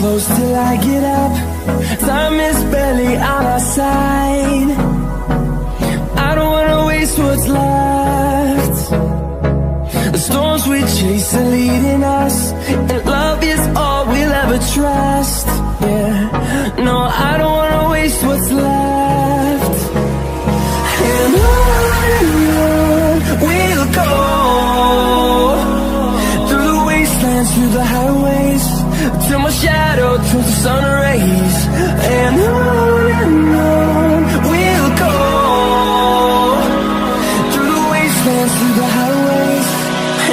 close till I get up. Time is barely on our side. I don't wanna waste what's left. The storms we chase are leading us, and love is all we'll ever trust. Yeah, no, I don't wanna waste what's left. And on we'll go, through the wastelands, through the highways, till my shadow turns to sun rays. And on we'll go, through the wastelands, through the highways,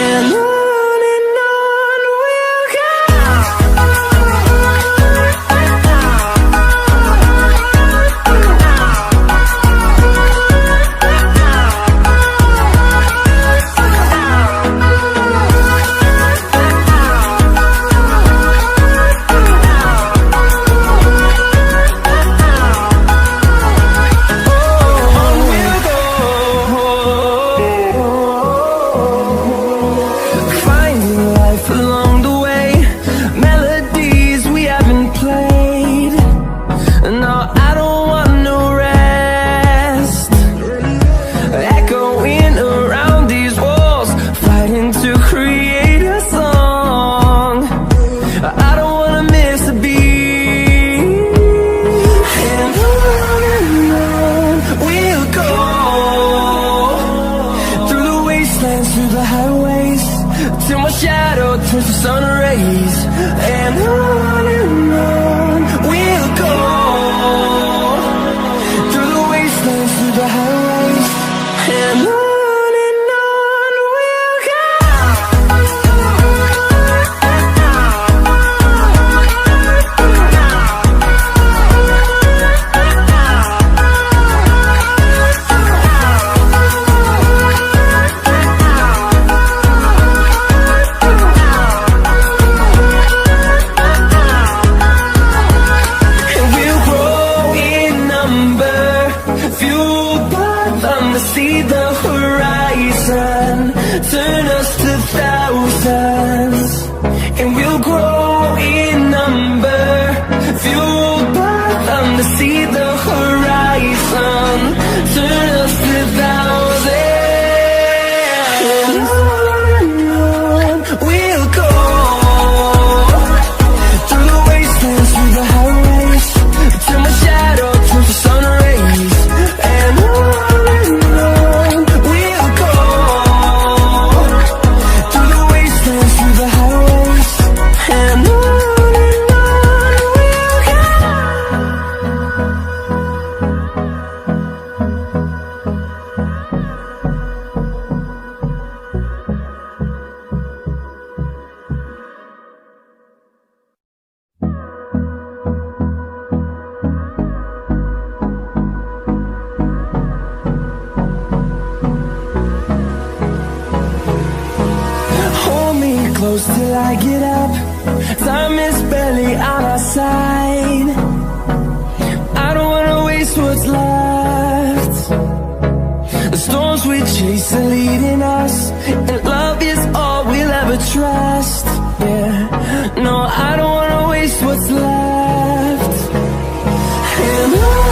and on we'll go. Through the highways, till my shadow turns to sun rays. And on we'll go, through the wastelands, through the highways, and on we'll go. See the horizon, turn us to thousands, and we'll grow in number, fueled by them to see the horizon, turn us to thousands. And on we'll go, through the wastelands, through the highways, till my shadow turns to sun rays. And close till I get up. Time is barely on our side. I don't wanna waste what's left. The storms we chase are leading us, and love is all we'll ever trust. Yeah, no, I don't wanna waste what's left. And on